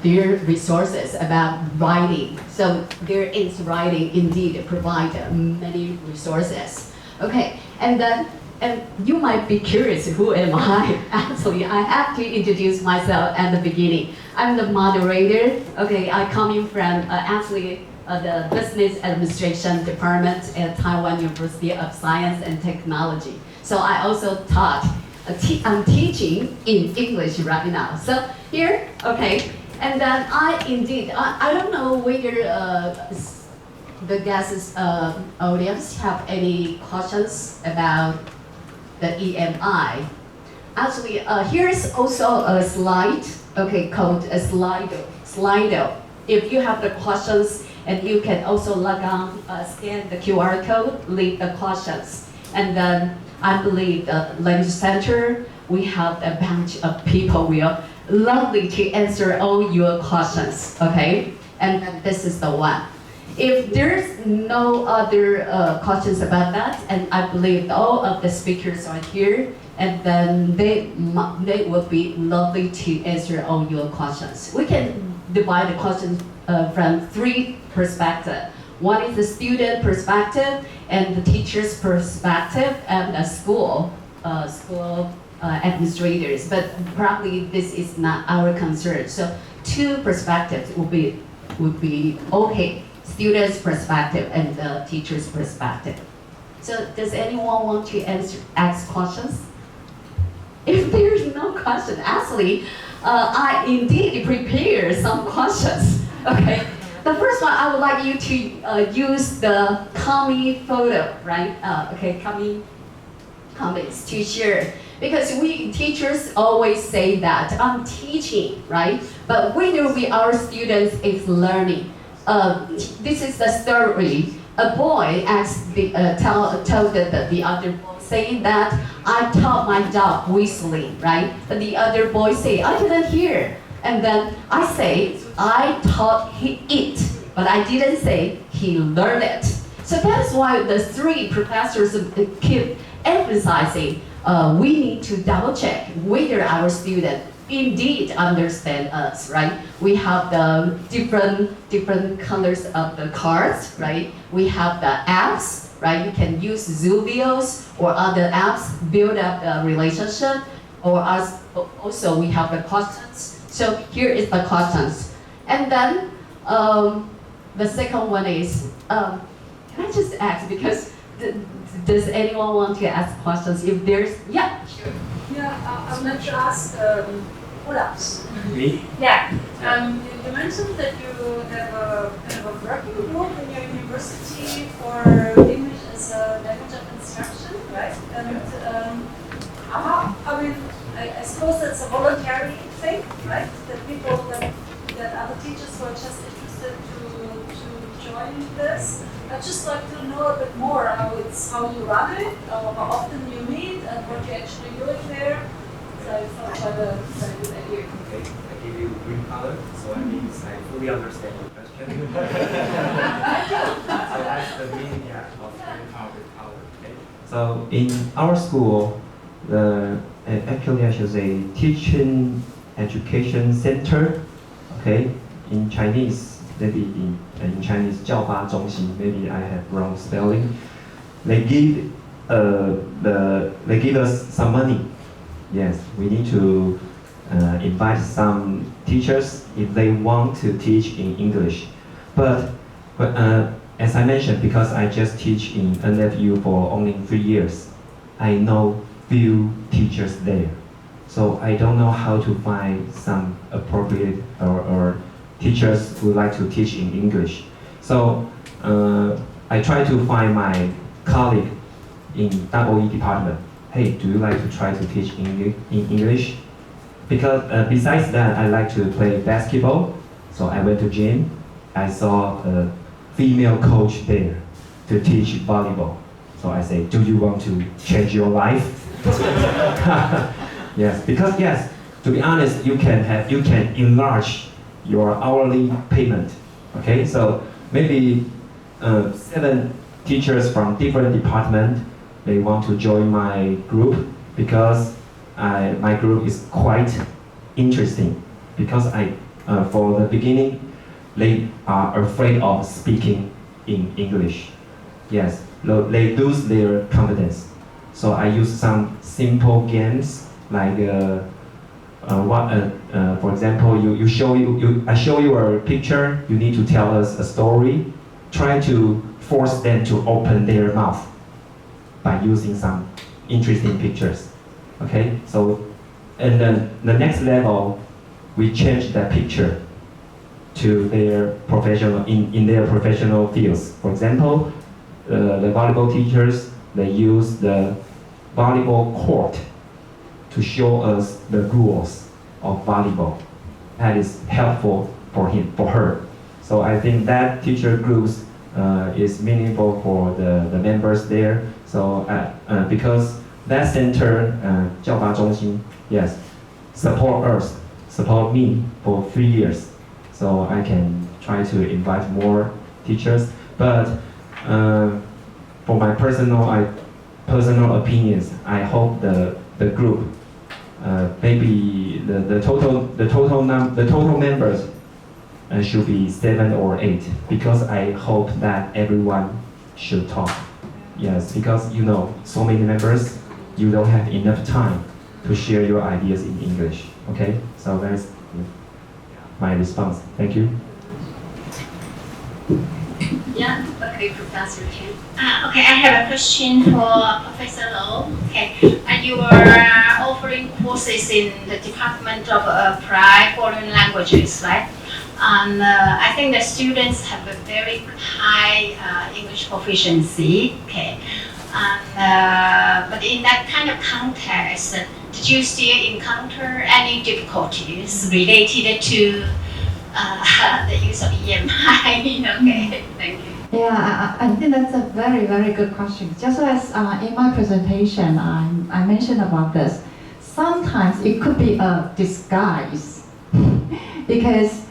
their resources about writing. So there is writing indeed provide many resources. Okay, and you might be curious, who am I? Actually, I have to introduce myself at the beginning. I'm the moderator. Okay, I coming from the Business Administration Department at Taiwan University of Science and Technology. So I also taught, I'm teaching in English right now. So here, okay, and then I don't know whether the guests audience have any questions about the EMI. Actually, here's also a slide, okay, called a Slido. If you have the questions, and you can also log on, scan the QR code, leave the questions. And then I believe the language center, we have a bunch of people who are lovely to answer all your questions, okay? And then this is the one. If there's no other questions about that, and I believe all of the speakers are here, and then they will be lovely to answer all your questions. We can divide the questions from three perspectives. One is the student perspective, and the teacher's perspective, and the school administrators. But probably this is not our concern. So two perspectives would be okay. Student's perspective and the teacher's perspective. So does anyone want to ask questions? If there is no question, actually, I indeed prepared some questions. Okay, the first one I would like you to use the Kami photo, right? Kami comments to share, because we teachers always say that I'm teaching, right? But whether our students is learning. This is the story. A boy asked told the other boy, saying that I taught my dog whistling, right? But the other boy say, I didn't hear. And then I say, I taught it, but I didn't say he learned it. So that's why the three professors keep emphasizing we need to double check whether our student indeed understand us, right? We have the different colors of the cards, right? We have the apps, right? You can use Zoombios or other apps, build up the relationship, or also we have the questions. So here is the questions. And then the second one is, can I just ask, because does anyone want to ask questions? If there's, yeah, sure. Yeah, I would like to ask Olafs. Me? Yeah. You mentioned that you have a kind of a working group in your university for English as a language of instruction, right? And I suppose that's a voluntary thing, right? That people, that other teachers who are just interested to join this. I'd just like to know a bit more how you run it, how often you meet, and what you're actually doing there. So I thought quite a very good idea. Okay, I give you green color, so I mean I fully understand your question. So that's the meaning, of green color with color. Okay. So in our school, actually I should say teaching education center. Okay, in Chinese, maybe in Chinese 教发中心, maybe I have wrong spelling. They give us some money. Yes, we need to invite some teachers if they want to teach in English. But as I mentioned, because I just teach in NFU for only 3 years, I know few teachers there. So I don't know how to find some appropriate or teachers who like to teach in English. So I try to find my colleague in OE department. Hey, do you like to try to teach in English? Because besides that, I like to play basketball. So I went to gym. I saw a female coach there to teach volleyball. So I say, do you want to change your life? Yes, because yes, to be honest, you can enlarge your hourly payment. Okay, so maybe 7 teachers from different departments, they want to join my group because my group is quite interesting. Because for the beginning, they are afraid of speaking in English. Yes, they lose their confidence. So I use some simple games like for example, I show you a picture. You need to tell us a story. Try to force them to open their mouth by using some interesting pictures. Okay, so and then the next level, we change that picture to their professional in their professional fields. For example, the volleyball teachers, they use the volleyball court to show us the rules of volleyball. That is helpful for her. So I think that teacher groups is meaningful for the members there. So because that center, 教拔中心, yes, support me for 3 years. So I can try to invite more teachers. But for my personal opinions, I hope the group, maybe the total members should be 7 or 8, because I hope that everyone should talk. Yes, because you know, so many members, you don't have enough time to share your ideas in English. Okay, so that's my response. Thank you. Yeah, okay, Professor Chen. Okay, I have a question for Professor Low. Okay, you are offering courses in the Department of Applied Foreign Languages, right? And I think the students have a very high English proficiency. Okay, and but in that kind of context, did you still encounter any difficulties related to the use of EMI? Okay, thank you. Yeah, I think that's a very, very good question. Just as in my presentation, I mentioned about this. Sometimes it could be a disguise because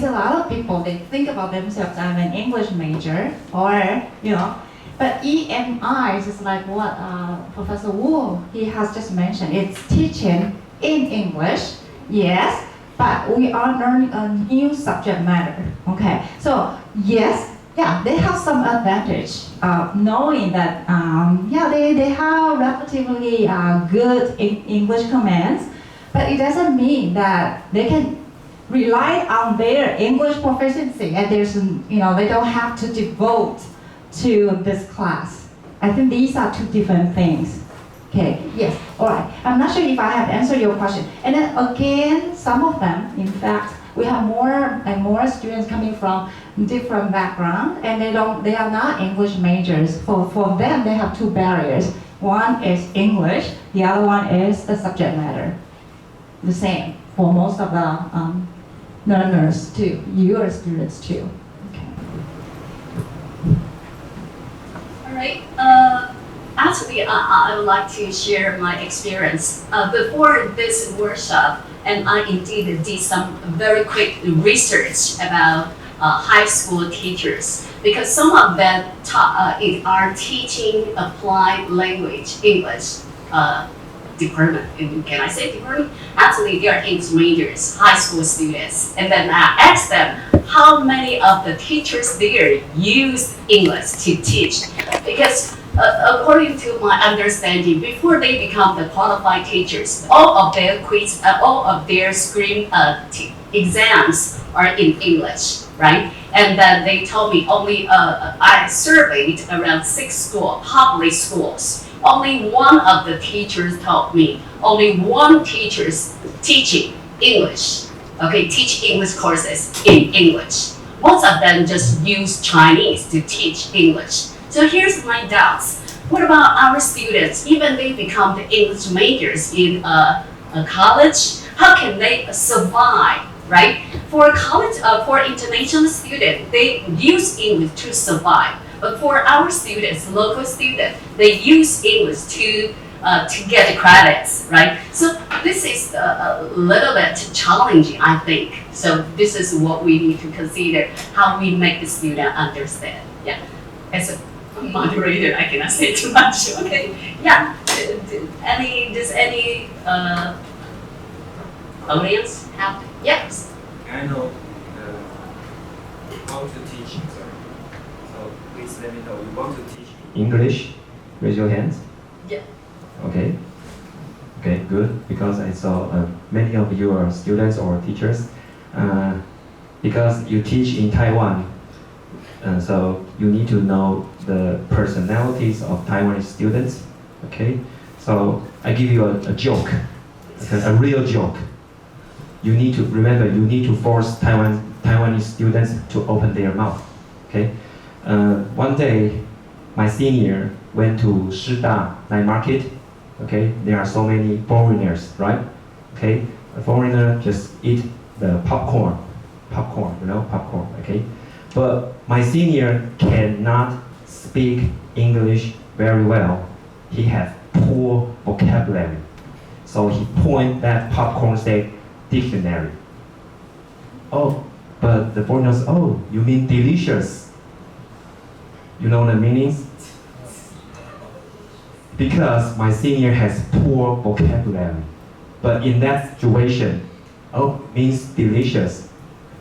a lot of people, they think about themselves, I'm an English major, or, you know, but EMI is like what Professor Wu, he has just mentioned. It's teaching in English, yes, but we are learning a new subject matter, okay? So, yes, yeah, they have some advantage knowing that, yeah, they have relatively good English commands, but it doesn't mean that they can rely on their English proficiency and there's, you know, they don't have to devote to this class. I think these are two different things. Okay, yes, all right. I'm not sure if I have answered your question. And then again, some of them, in fact, we have more and more students coming from different backgrounds, and they are not English majors. For them, they have two barriers. One is English, the other one is the subject matter. The same for most of the learners too, your students too. Okay. All right. Actually, I would like to share my experience. Before this workshop, and I indeed did some very quick research about high school teachers, because some of them are teaching applied language, English department. Can I say department? Actually, they are English majors, high school students. And then I asked them how many of the teachers there use English to teach, because according to my understanding, before they become the qualified teachers, all of their screen exams are in English, right? And then they told me only, I surveyed around 6 schools, public schools. Only one of the teachers told me, only one teacher's teaching English, okay, teach English courses in English. Most of them just use Chinese to teach English. So here's my doubts. What about our students? Even they become the English majors in a college, how can they survive, right? For college, for international students, they use English to survive. But for our students, local students, they use English to get the credits, right? So this is a little bit challenging, I think. So this is what we need to consider, how we make the student understand. Yeah, as a moderator, I cannot say too much. Okay, yeah. Does any audience have? Yes. I know how to teach. Sorry. So please let me know. You want to teach English? Raise your hands. Yeah. Okay. Okay, good. Because I saw many of you are students or teachers. Because you teach in Taiwan, so you need to know the personalities of Taiwanese students. Okay. So I give you a joke, a real joke. You need to remember. You need to force Taiwanese students to open their mouth. Okay. One day, my senior went to Shida night market. Okay. There are so many foreigners, right? Okay. A foreigner just eat the popcorn. Popcorn, you know, popcorn. Okay. But my senior cannot speak English very well. He has poor vocabulary. So he point that popcorn say dictionary. Oh, but the foreigners, oh, you mean delicious. You know the meanings? Because my senior has poor vocabulary. But in that situation, oh, means delicious.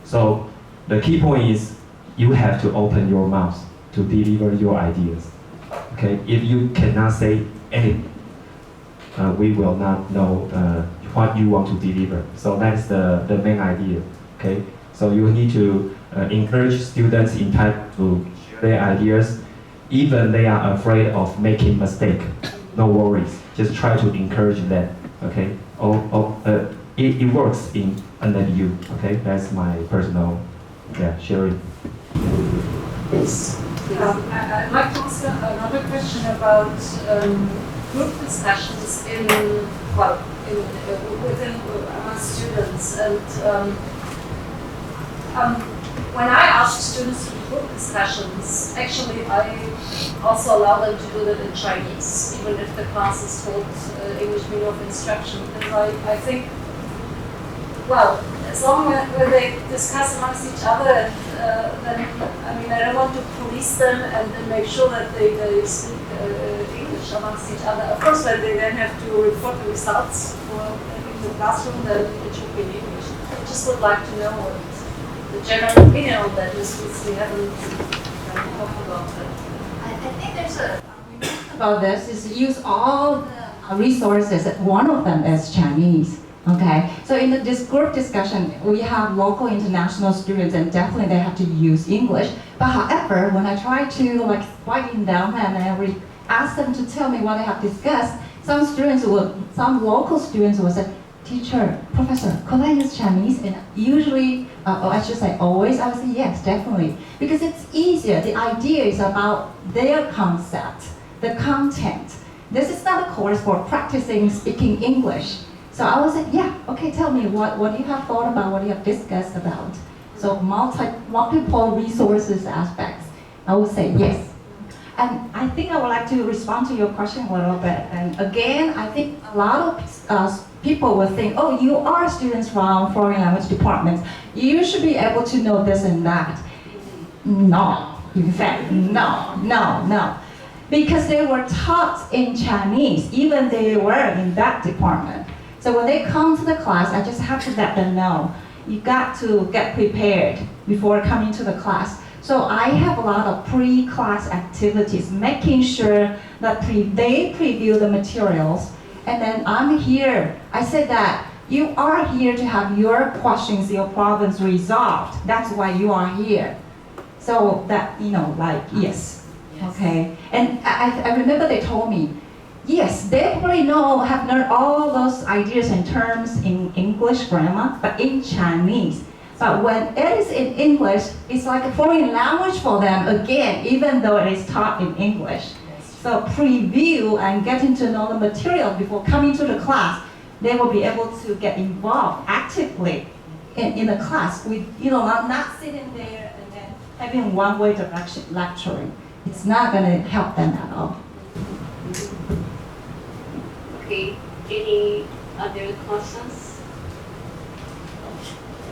So the key point is you have to open your mouth to deliver your ideas. Okay, if you cannot say anything, we will not know what you want to deliver. So that is the main idea. Okay, so you need to encourage students in time to share their ideas, even they are afraid of making mistake. No worries, just try to encourage them. Okay, it works under you. Okay, that's my personal sharing. Yes. I'd like to ask another question about group discussions within among students. And when I ask students to do group discussions, actually I also allow them to do that in Chinese, even if the class is called English medium of instruction, because I think, well, as long as they discuss amongst each other, then I mean I don't want to police them and then make sure that they speak English amongst each other. Of course, when they then have to report the results in the classroom, then it should be in English. I just would like to know what the general opinion on that is, since we haven't talked about that. I think there's about this is use all the resources. One of them is Chinese. Okay, so in this group discussion, we have local international students, and definitely they have to use English. But however, when I try to quieten them and I ask them to tell me what they have discussed, some local students will say, "Teacher, professor, could I use Chinese?" And usually, I should say always, I would say yes, definitely, because it's easier. The idea is about their concept, the content. This is not a course for practicing speaking English. So I would say, yeah, okay, tell me what you have thought about, what you have discussed about. So multiple resources aspects, I would say yes. And I think I would like to respond to your question a little bit. And again, I think a lot of people will think, oh, you are students from foreign language departments. You should be able to know this and that. No, in fact, no. Because they were taught in Chinese, even they were in that department. So when they come to the class, I just have to let them know, you got to get prepared before coming to the class. So I have a lot of pre-class activities, making sure that they preview the materials. And then I'm here. I said that you are here to have your questions, your problems resolved. That's why you are here. So that, yes. Okay. And I remember they told me, yes, they probably have learned all those ideas and terms in English grammar, but in Chinese. But when it is in English, it's like a foreign language for them again, even though it is taught in English. So preview and getting to know the material before coming to the class, they will be able to get involved actively in the class with, not sitting there and then having one-way direction lecturing. It's not going to help them at all. Okay, any other questions?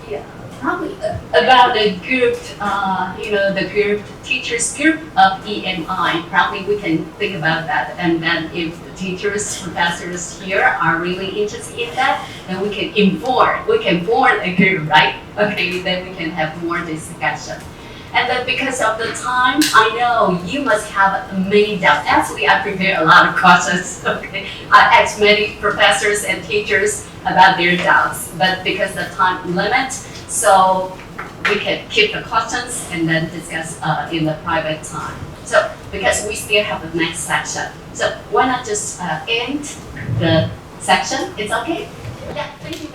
Yeah. probably about the group, the group teachers group of EMI. Probably we can think about that, and then if the teachers, professors here are really interested in that, then we can inform. We can form a group, right? Okay, then we can have more discussion. And then because of the time, I know you must have many doubts. Actually, I prepared a lot of questions. Okay, I asked many professors and teachers about their doubts, but because the time limit, so we can keep the questions and then discuss in the private time. So because we still have the next section, so why not just end the section? It's okay. Yeah, thank you.